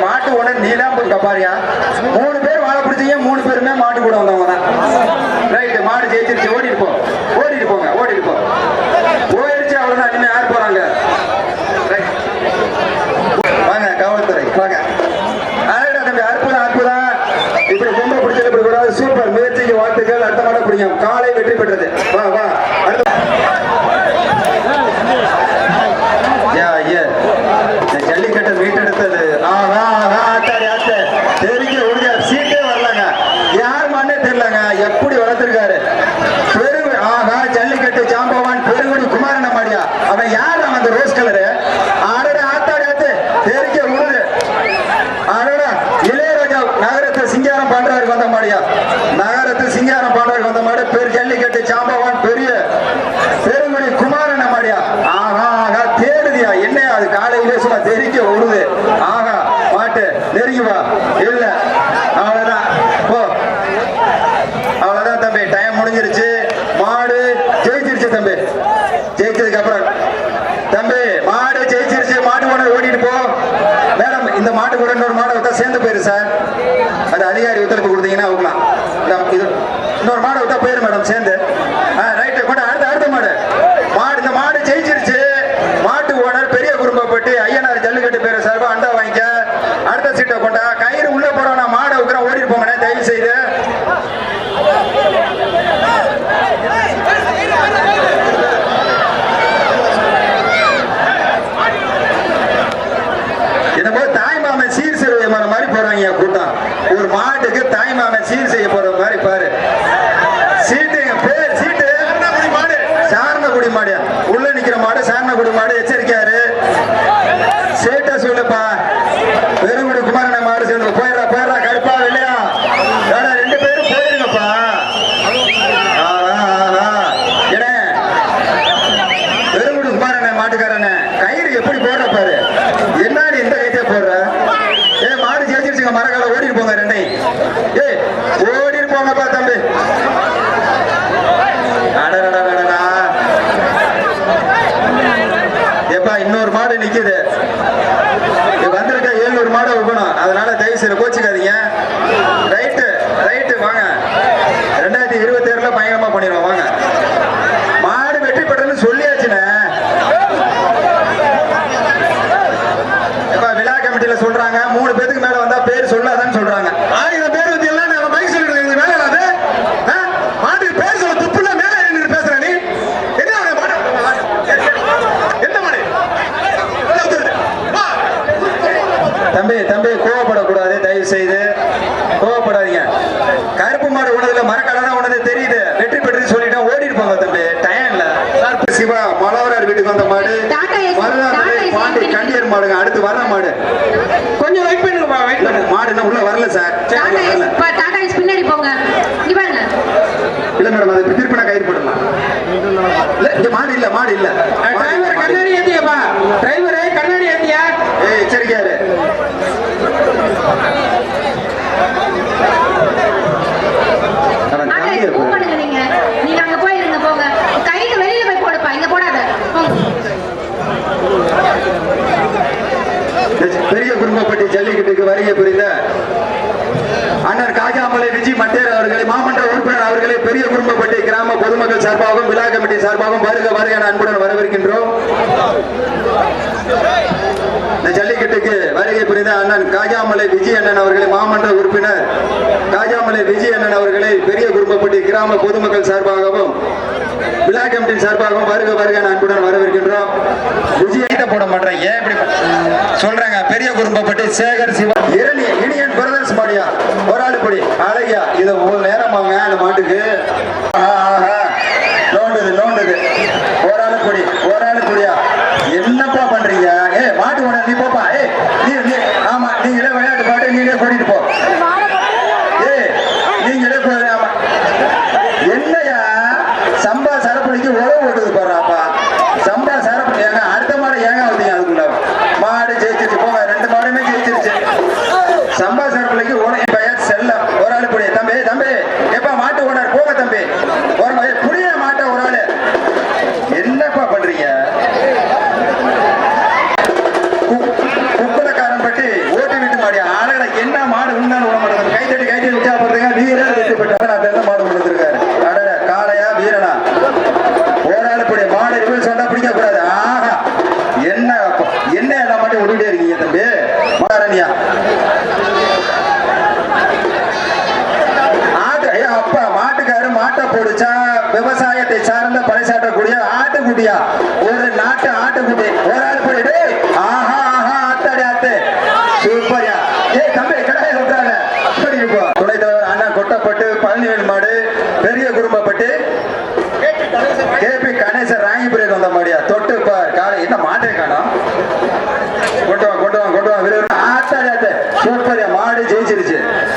மாட்டு ஓனர் நீலாம் போய் கப்பாரியா 3 பேர் வாழை பிடிச்சீங்க 3 பேருமே மாட்டு கூட வந்தவங்க தான் ரைட்டு மாடு ஜெயிச்சிருச்சு ஓடிட்டு போங்க போயிடுச்சு அவ்வளவுதான் இனிமே யார் போறாங்க வாங்க காவல்துறை வாங்க தம்பி அற்புதம் இப்படி பொம்பை பிடிச்சது இப்படி கூடாது சூப்பர் முயற்சிக்கு வாழ்த்துக்கள் அடுத்த மாட பிடிக்கும் காலை வெற்றி பெற்றது வா அடுத்த ஜல்லிக்கட்டை மீட்டெடுத்தது தெரிஞ்ச உறுதியா சீட்டே வரலங்க யார் மானே தெரியலங்க எப்படி வளர்த்திருக்காரு ஜல்லிக்கட்டு ஜாம்பவான் பெருங்குடி குமாரன மாடியா அவன் யார் அந்த ரோஸ் கலரு தெரிஞ்ச உருது இளையராஜா நகரத்தில் சிங்காரம் பாண்டவருக்கு வந்த மாடியா பேர் ஜல்லிக்கட்டு ஜாம்பவான் பெரிய பெருங்குடி குமாரன மாடியா தேடுதியா என்ன அது காலையிலே சும்மா தெரிக்க உருது மாட்டு நெருங்கிவா இல்ல அவ்வளவுதான் அவ்வளவுதான் தம்பி டைம் முடிஞ்சிருச்சு மாடு ஜெயிச்சிருச்சு தம்பி ஜெயிச்சதுக்கு அப்புறம் தம்பி மாடு ஜெயிச்சிருச்சு மாட்டு ஓனர் ஓடிட்டு போ மேடம் இந்த மாட்டு கூட இன்னொரு மாடை விட்டா சேர்ந்து போயிரு சார் அது அதிகாரி உத்தரவு கொடுத்தீங்கன்னா அவங்களாம் இது இன்னொரு மாடை விட்டா போயிரு மேடம் சேர்ந்து ரைட்டு கொண்ட அடுத்த மாடு இந்த மாடு ஜெயிச்சிருச்சு மாட்டு ஓனர் பெரிய குடும்பப்பட்டு ஐயனார் ஜல்லிக்கட்டு பேரு சார்பா அண்டா வாங்கிக்க அடுத்த சீட்டை கொண்டா கயிறு உள்ள போறோம் நான் மாடை உட்கிற ஓடிட்டு போங்க தயவு செய்து என்னமோ தாய்மாமன் சீர் செய்ய மாதிரி போறாங்க கூட்டம் ஒரு மாட்டுக்கு தாய்மாமன் சீர் செய்ய போற மாதிரி பாரு சீட்டு மாடு சாரணகுடி மாடு உள்ள நிக்கிற மாடு சாரணகுடி மாடு எச்சரிக்கையாரு சேட்டா சொல்லுப்பா பெருங்குடி குமாரன மாடு சேர்ந்து போயிடா கருப்பா இல்லையா 2 பேரும் போயிருங்கப்பா பெருங்குடி குமாரன மாட்டுக்காரன கயிறு எப்படி போடுற பாரு என்னடி இந்த கைத்தே போடுற மாடு ஜெயிச்சிருச்சுங்க மரக்கால ஓடிட்டு போங்க 2 ஓடிட்டு போங்கப்பா தம்பி எப்பா இன்னொரு மாடு நிக்குது வந்திருக்க 700 மாடு வைக்கணும் அதனால தயவு செய்ய கோச்சிக்காதீங்க ரைட்டு வாங்க 2027 பயங்கரமா பண்ணிடுவோம் வாங்க மாடு வெற்றி பெற்றன்னு சொல்லியாச்சுன்னு விழா கமிட்டியில சொல்றாங்க 3 பேருக்கு மேல வந்தா பேர் சொல்லாதான்னு சொல்றாங்க 1000 பேர் வந்து எல்லாம் நம்ம பைக் சொல்லிட்டு மேல அது மாட்டுக்கு பேர் சொல்ல துப்புல மேல நின்று பேசுற நீ என்ன மாடு எந்த மாடு தம்பி கோவப்படக்கூடாது தயவு செய்து கோவப்படாதீங்க கருப்பு மாடு உணதுல மரக்கடனா உணது தெரியுது வெற்றி பெற்று சொல்லிட்டா ஓடிட்டு போங்க தம்பி டைம் இல்ல சிவா மலவரார் வீட்டுக்கு வந்த மாடு பாண்டி கண்டியர் மாடுங்க அடுத்து வர்ற மாடு கொஞ்சம் வெயிட் பண்ணுங்க மாடு என்ன உள்ள வரல சார் பின்னாடி போங்க இல்ல மேடம் அது திருப்பினா கயிறு போடலாம் இல்ல மாடு இல்ல டிரைவர் கண்ணாடி ஏத்தியாப்பா டிரைவரே கண்ணாடி ஏத்தியா எச்சரிக்கையாரு நீங்க அங்க போயிருங்க போங்க கையில வெளியில போய் போடுப்பா இங்க போடாத பெரிய குடும்பப்பட்டி ஜல்லிக்கட்டுக்கு வருகை புரிந்த அண்ணன் காஜாமலை விஜய் மட்டேர் அவர்களை மாமன்ற உறுப்பினர் அவர்களை பெரிய குடும்பப்பட்டி கிராம பொதுமக்கள் சார்பாகவும் விழா கமிட்டி சார்பாகவும் வருக என அன்புடன் வரவேற்கின்றோம். இந்த ஜல்லிக்கட்டுக்கு வருகை புரிந்த அண்ணன் காஜாமலை விஜய் அண்ணன் அவர்களை மாமன்ற உறுப்பினர் காஜாமலை விஜய் அண்ணன் அவர்களை பெரிய குடும்பப்பட்டி கிராம பொதுமக்கள் சார்பாகவும் விழா கமிட்டி சார்பாகவும் வருக என அன்புடன் வரவேற்கின்றோம். விஜய் போட மாட்டேன் ஏன் இப்படி சொல்றாங்க. பெரிய குடும்பப்பட்டி சேகர் சிவா இனியன் பிரதர்ஸ் மாடியா ஒரு ஆளு படி அழகியா இது ஒரு நேரமாங்க அந்த மாட்டுக்கு நோண்டுது ஒரு ஆளு பொடியா என்னப்பா பண்றீங்க? மாட்டு ஓட நீ போப்பா. நீ ஆமா நீங்களே விளையாட்டு பாட்டு நீங்களே கூட்டிட்டு போ. நீங்களே ஆமா என்னையா சம்பா சரப்படிக்கு உழவு ஓட்டுது போறாப்பா. சம்பா சரப்படி ஏங்க அடுத்த மாடு ஏங்க வந்தீங்க அதுக்குள்ள மாடு ஜெயிச்சிருச்சு போங்க. 2 மாடுமே ஜெயிச்சிருச்சு. ஆட்டு ஐயா அப்பா மாட்டுக்காரு மாட்டை போடுச்சா விவசாயத்தை சார்ந்த பறைசாட்டக்கூடிய ஆட்டுக்குட்டியா ஒரு நாட்டு ஆட்டுக்குட்டி ஒரு ஆள் போயிடு ஆஹா ஆஹா ஆத்தாடி ஆத்து சூப்பர்யா ஏய் தம்பி கடாயை விட்டாங்க அப்படி இப்போ துணைத் தலைவர் அண்ணா கொட்டப்பட்டு பழனிவேல் மாடு பெரிய குடும்பப்பட்டு கேபி கணேசன் ராங்கிபுரேக்கு வந்த மாடியா தொட்டு பார் காலை என்ன மாட்டே காணோம் கொண்டு வா கொண்டு வா கொண்டு வா விரைவில் ஆத்தாடி ஆத்து சூப்பர்யா மாடு ஜெயிச்சு